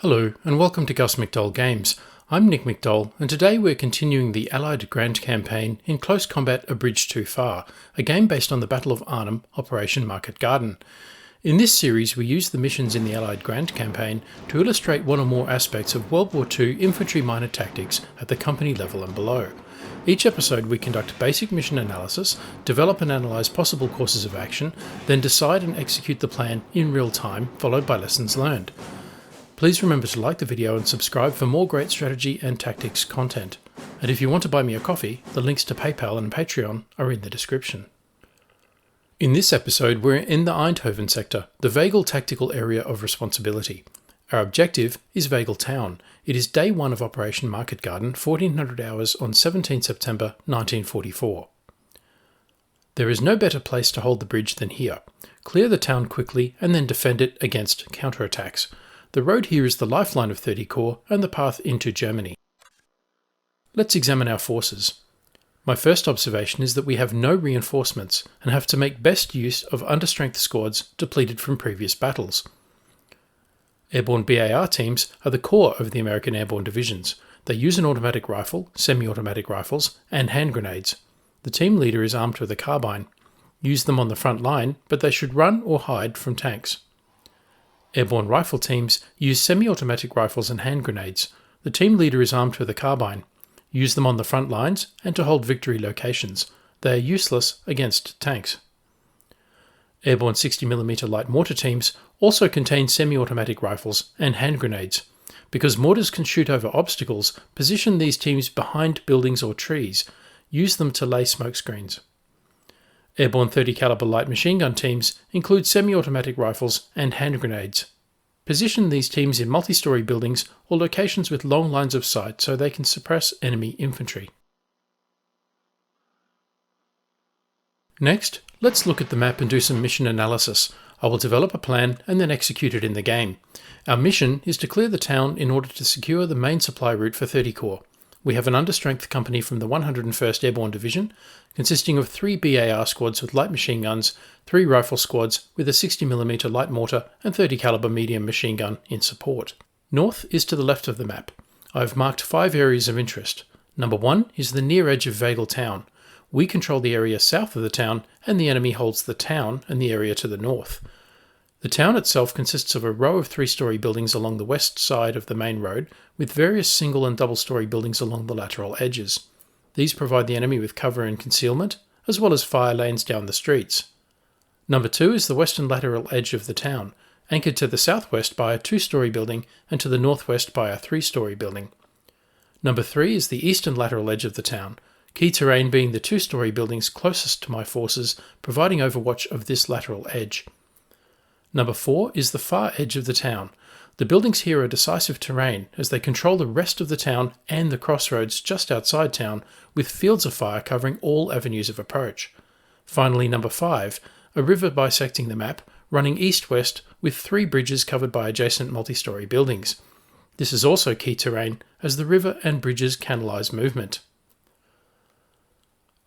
Hello and welcome to gusmcdollgames. I'm Nick McDowell and today we're continuing the Allied Grand Campaign in Close Combat A Bridge Too Far, a game based on the Battle of Arnhem, Operation Marketgarden. In this series we use the missions in the Allied Grand Campaign to illustrate one or more aspects of World War II infantry minor tactics at the company level and below. Each episode we conduct basic mission analysis, develop and analyse possible courses of action, then decide and execute the plan in real time, followed by lessons learned. Please remember to like the video and subscribe for more great strategy and tactics content. And if you want to buy me a coffee, the links to PayPal and Patreon are in the description. In this episode, we're in the Eindhoven sector, the Veghel tactical area of responsibility. Our objective is Veghel Town. It is day 1 of Operation Marketgarden, 1400 hours on 17 September 1944. There is no better place to hold the bridge than here. Clear the town quickly and then defend it against counterattacks. The road here is the lifeline of XXX Corps and the path into Germany. Let's examine our forces. My first observation is that we have no reinforcements and have to make best use of understrength squads depleted from previous battles. Airborne BAR teams are the core of the American Airborne Divisions. They use an automatic rifle, semi-automatic rifles, and hand grenades. The team leader is armed with a carbine. Use them on the front line, but they should run or hide from tanks. Airborne rifle teams use semi-automatic rifles and hand grenades. The team leader is armed with a carbine. Use them on the front lines and to hold victory locations. They are useless against tanks. Airborne 60mm light mortar teams also contain semi-automatic rifles and hand grenades. Because mortars can shoot over obstacles, position these teams behind buildings or trees. Use them to lay smoke screens. Airborne 30 caliber light machine gun teams include semi-automatic rifles and hand grenades. Position these teams in multi-story buildings or locations with long lines of sight so they can suppress enemy infantry. Next, let's look at the map and do some mission analysis. I will develop a plan and then execute it in the game. Our mission is to clear the town in order to secure the main supply route for XXX Corps. We have an understrength company from the 101st Airborne Division, consisting of 3 BAR squads with light machine guns, 3 rifle squads with a 60mm light mortar and 30 caliber medium machine gun in support. North is to the left of the map. I have marked 5 areas of interest. Number 1 is the near edge of Veghel Town. We control the area south of the town, and the enemy holds the town and the area to the north. The town itself consists of a row of 3-story buildings along the west side of the main road, with various single and double-story buildings along the lateral edges. These provide the enemy with cover and concealment, as well as fire lanes down the streets. Number 2 is the western lateral edge of the town, anchored to the southwest by a 2-story building and to the northwest by a 3-story building. Number 3 is the eastern lateral edge of the town, key terrain being the 2-story buildings closest to my forces, providing overwatch of this lateral edge. Number 4 is the far edge of the town. The buildings here are decisive terrain as they control the rest of the town and the crossroads just outside town, with fields of fire covering all avenues of approach. Finally, number 5, a river bisecting the map, running east-west with 3 bridges covered by adjacent multi-story buildings. This is also key terrain as the river and bridges canalise movement.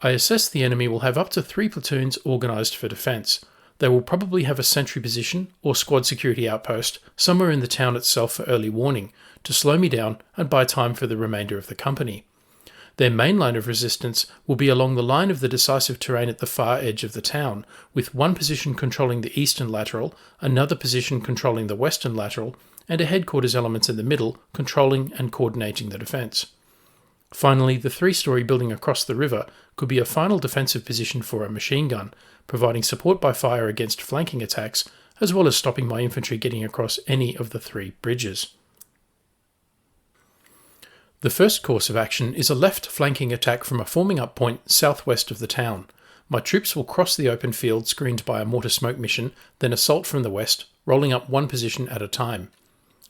I assess the enemy will have up to 3 platoons organised for defence. They will probably have a sentry position or squad security outpost somewhere in the town itself for early warning, to slow me down and buy time for the remainder of the company. Their main line of resistance will be along the line of the decisive terrain at the far edge of the town, with one position controlling the eastern lateral, another position controlling the western lateral, and a headquarters elements in the middle controlling and coordinating the defence. Finally, the 3-story building across the river could be a final defensive position for a machine gun, providing support by fire against flanking attacks, as well as stopping my infantry getting across any of the 3 bridges. The first course of action is a left flanking attack from a forming up point southwest of the town. My troops will cross the open field screened by a mortar smoke mission, then assault from the west, rolling up one position at a time.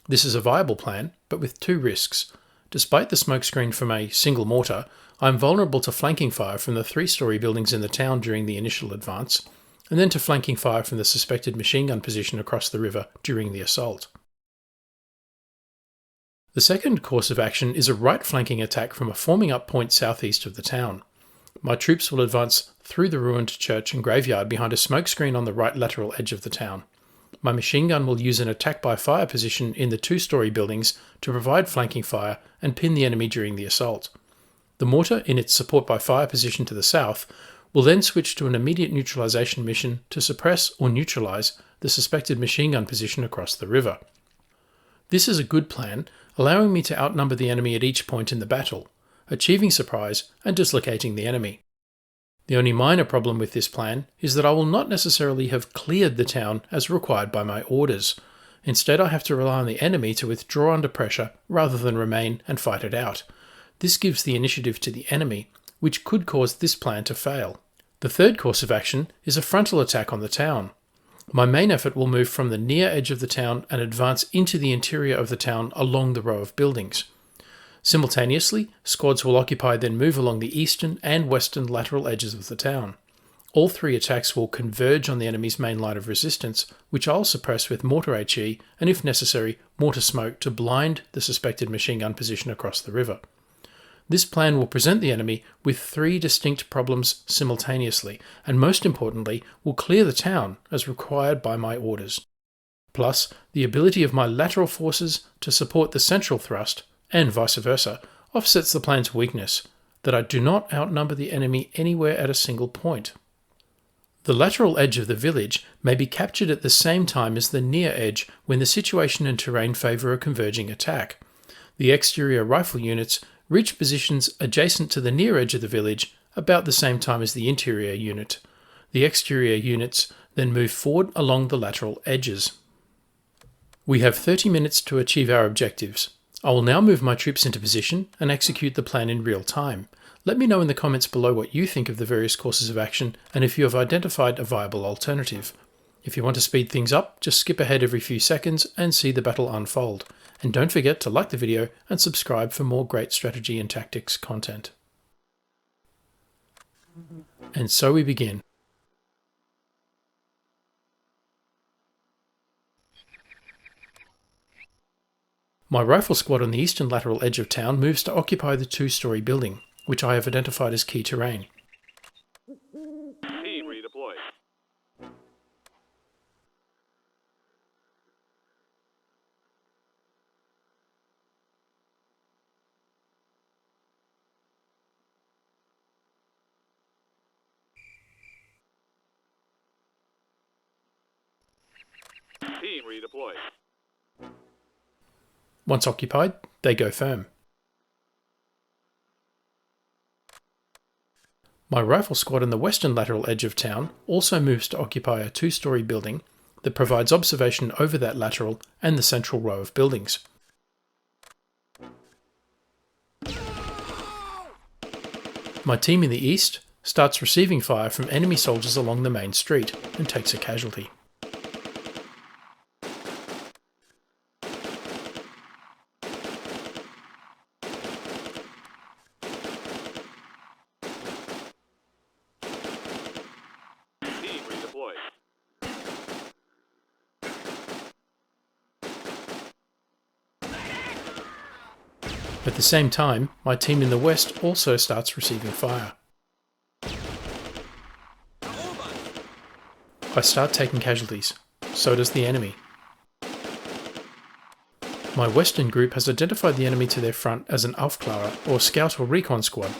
This is a viable plan, but with 2 risks. Despite the smoke screen from a single mortar, I am vulnerable to flanking fire from the 3-story buildings in the town during the initial advance, and then to flanking fire from the suspected machine gun position across the river during the assault. The second course of action is a right flanking attack from a forming up point southeast of the town. My troops will advance through the ruined church and graveyard behind a smoke screen on the right lateral edge of the town. My machine gun will use an attack by fire position in the two-story buildings to provide flanking fire and pin the enemy during the assault. The mortar, in its support by fire position to the south, will then switch to an immediate neutralisation mission to suppress or neutralise the suspected machine gun position across the river. This is a good plan, allowing me to outnumber the enemy at each point in the battle, achieving surprise and dislocating the enemy. The only minor problem with this plan is that I will not necessarily have cleared the town as required by my orders. Instead, I have to rely on the enemy to withdraw under pressure rather than remain and fight it out. This gives the initiative to the enemy, which could cause this plan to fail. The third course of action is a frontal attack on the town. My main effort will move from the near edge of the town and advance into the interior of the town along the row of buildings. Simultaneously, squads will occupy then move along the eastern and western lateral edges of the town. All three attacks will converge on the enemy's main line of resistance, which I'll suppress with mortar HE and, if necessary, mortar smoke to blind the suspected machine gun position across the river. This plan will present the enemy with three distinct problems simultaneously, and most importantly, will clear the town as required by my orders. Plus, the ability of my lateral forces to support the central thrust, and vice versa, offsets the plan's weakness, that I do not outnumber the enemy anywhere at a single point. The lateral edge of the village may be captured at the same time as the near edge when the situation and terrain favour a converging attack. The exterior rifle units reach positions adjacent to the near edge of the village about the same time as the interior unit. The exterior units then move forward along the lateral edges. We have 30 minutes to achieve our objectives. I will now move my troops into position and execute the plan in real time. Let me know in the comments below what you think of the various courses of action and if you have identified a viable alternative. If you want to speed things up, just skip ahead every few seconds and see the battle unfold. And don't forget to like the video and subscribe for more great strategy and tactics content. And so we begin. My rifle squad on the eastern lateral edge of town moves to occupy the two-story building, which I have identified as key terrain. Team redeploy. Team redeploy. Once occupied, they go firm. My rifle squad on the western lateral edge of town also moves to occupy a two-story building that provides observation over that lateral and the central row of buildings. My team in the east starts receiving fire from enemy soldiers along the main street and takes a casualty. Team redeploy. At the same time, my team in the west also starts receiving fire. I start taking casualties. So does the enemy. My western group has identified the enemy to their front as an Aufklärer or scout or recon squad.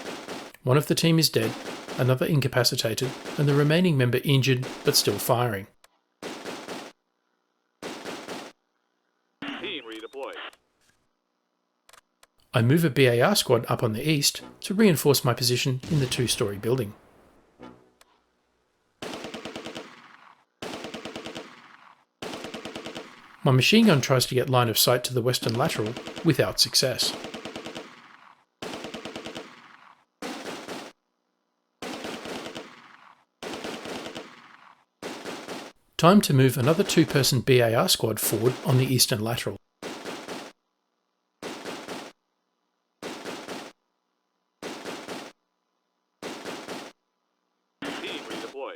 One of the team is dead, another incapacitated, and the remaining member injured but still firing. Team redeploy. I move a BAR squad up on the east to reinforce my position in the two-story building. My machine gun tries to get line of sight to the western lateral without success. Time to move another two-person BAR squad forward on the eastern lateral. Team redeploy.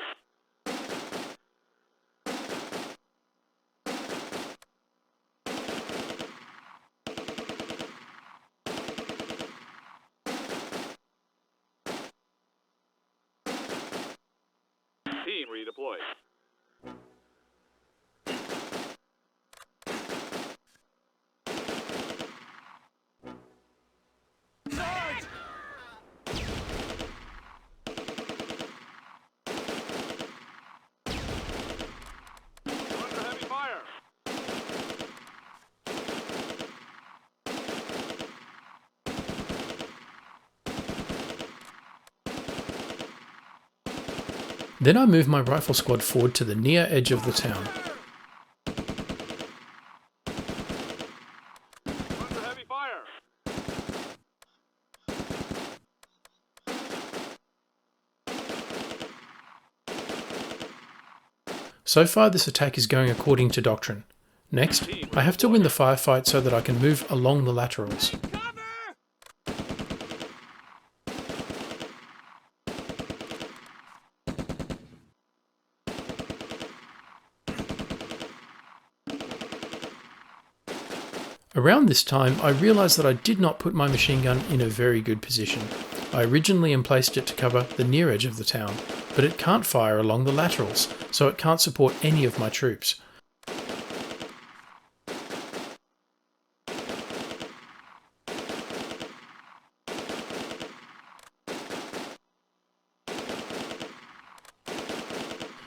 Team redeploy. Then I move my rifle squad forward to the near edge of the town. Under heavy fire. So far this attack is going according to Doctrine. Next, I have to win the firefight so that I can move along the laterals. Around this time, I realised that I did not put my machine gun in a very good position. I originally emplaced it to cover the near edge of the town, but it can't fire along the laterals, so it can't support any of my troops.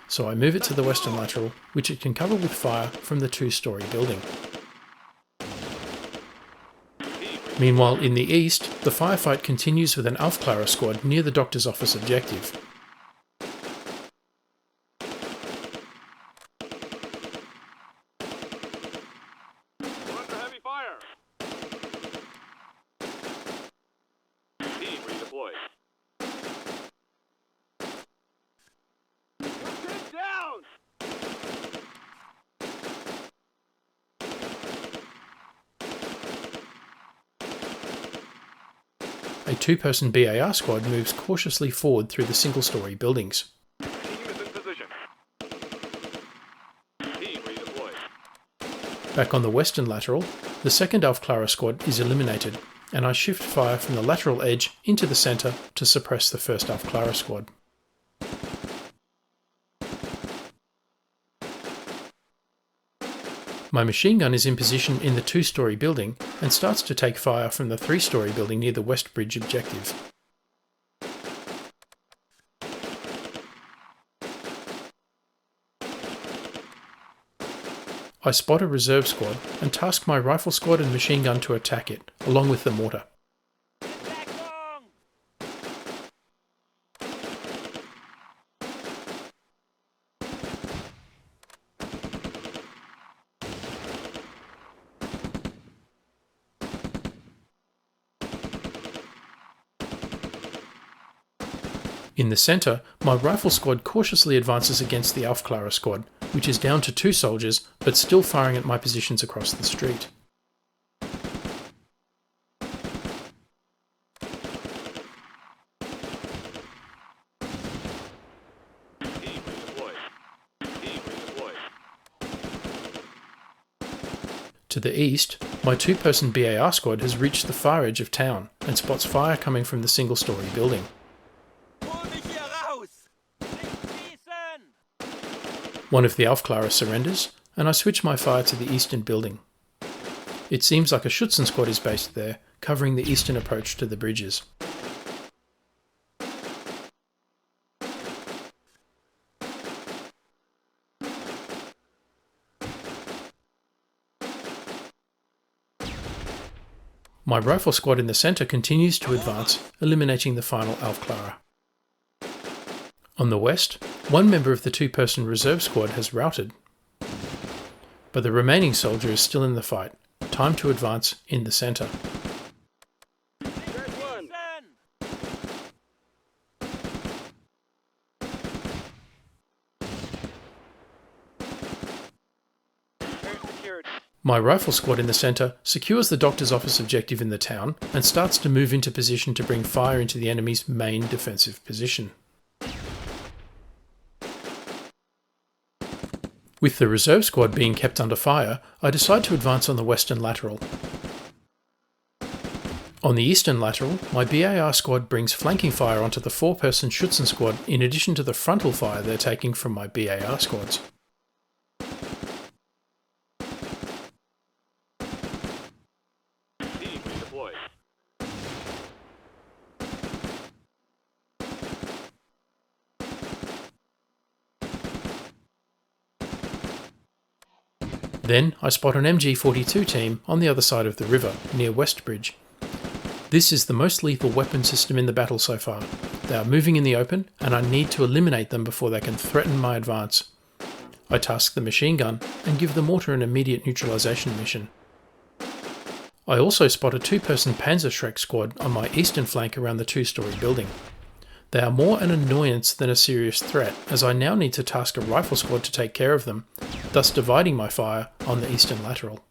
So I move it to the western lateral, which it can cover with fire from the two-storey building. Meanwhile, in the east, the firefight continues with an Aufklärer squad near the doctor's office objective. Under heavy fire. Team redeployed. Get down! A two-person BAR squad moves cautiously forward through the single-storey buildings. Team is in position. Team redeployed. Back on the western lateral, the second Aufklärer squad is eliminated, and I shift fire from the lateral edge into the centre to suppress the first Aufklärer squad. My machine gun is in position in the two-storey building and starts to take fire from the three-storey building near the West Bridge objective. I spot a reserve squad and task my rifle squad and machine gun to attack it, along with the mortar. In the centre, my rifle squad cautiously advances against the Aufklärer squad, which is down to 2 soldiers but still firing at my positions across the street. Team redeployed. Team redeployed. To the east, my 2-person BAR squad has reached the far edge of town and spots fire coming from the single-storey building. One of the Aufklärer surrenders, and I switch my fire to the eastern building. It seems like a Schützen squad is based there, covering the eastern approach to the bridges. My rifle squad in the centre continues to advance, eliminating the final Aufklärer. On the west, one member of the 2-person reserve squad has routed, but the remaining soldier is still in the fight. Time to advance in the centre. My rifle squad in the centre secures the doctor's office objective in the town and starts to move into position to bring fire into the enemy's main defensive position. With the reserve squad being kept under fire, I decide to advance on the western lateral. On the eastern lateral, my BAR squad brings flanking fire onto the 4-person Schützen squad in addition to the frontal fire they're taking from my BAR squads. Team redeployed. Then I spot an MG42 team on the other side of the river, near West Bridge. This is the most lethal weapon system in the battle so far. They are moving in the open, and I need to eliminate them before they can threaten my advance. I task the machine gun and give the mortar an immediate neutralization mission. I also spot a 2-person Panzerschreck squad on my eastern flank around the 2-story building. They are more an annoyance than a serious threat, as I now need to task a rifle squad to take care of them, thus dividing my fire on the eastern lateral.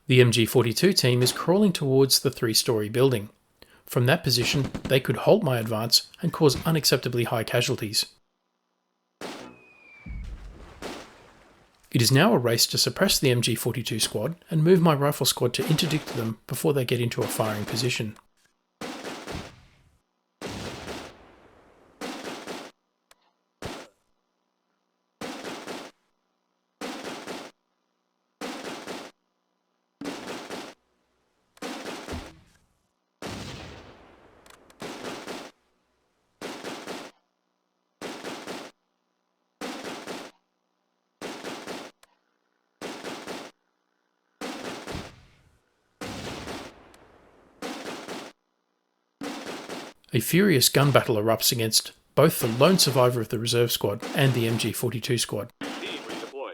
The MG42 team is crawling towards the 3-story building. From that position, they could halt my advance and cause unacceptably high casualties. It is now a race to suppress the MG42 squad and move my rifle squad to interdict them before they get into a firing position. A furious gun battle erupts against both the lone survivor of the reserve squad and the MG42 squad. Team redeployed.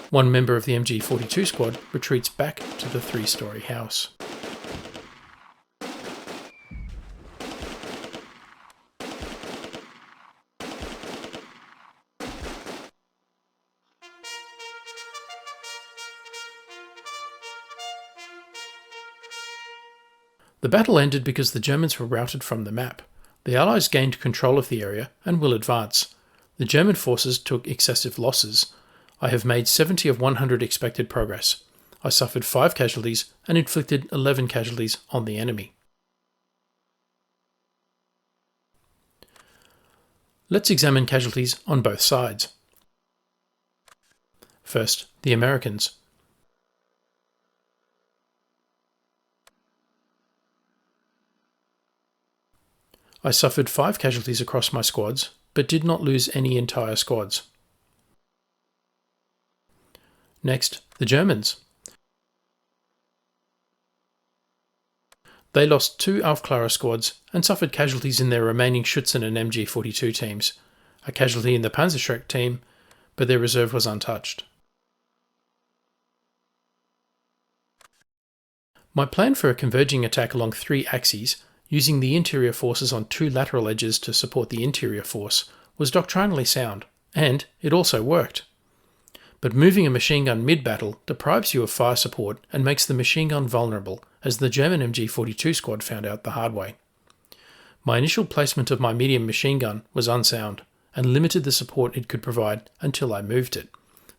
One member of the MG42 squad retreats back to the 3-story house. The battle ended because the Germans were routed from the map. The Allies gained control of the area and will advance. The German forces took excessive losses. I have made 70 of 100 expected progress. I suffered 5 casualties and inflicted 11 casualties on the enemy. Let's examine casualties on both sides. First, the Americans. I suffered 5 casualties across my squads, but did not lose any entire squads. Next, the Germans. They lost 2 Aufklärer squads and suffered casualties in their remaining Schützen and MG42 teams, a casualty in the Panzerschreck team, but their reserve was untouched. My plan for a converging attack along 3 axes, using the interior forces on 2 lateral edges to support the interior force, was doctrinally sound, and it also worked. But moving a machine gun mid-battle deprives you of fire support and makes the machine gun vulnerable, as the German MG42 squad found out the hard way. My initial placement of my medium machine gun was unsound, and limited the support it could provide until I moved it.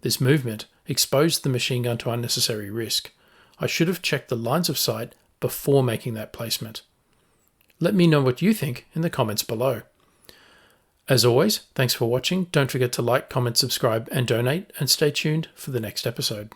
This movement exposed the machine gun to unnecessary risk. I should have checked the lines of sight before making that placement. Let me know what you think in the comments below. As always, thanks for watching. Don't forget to like, comment, subscribe and donate, and stay tuned for the next episode.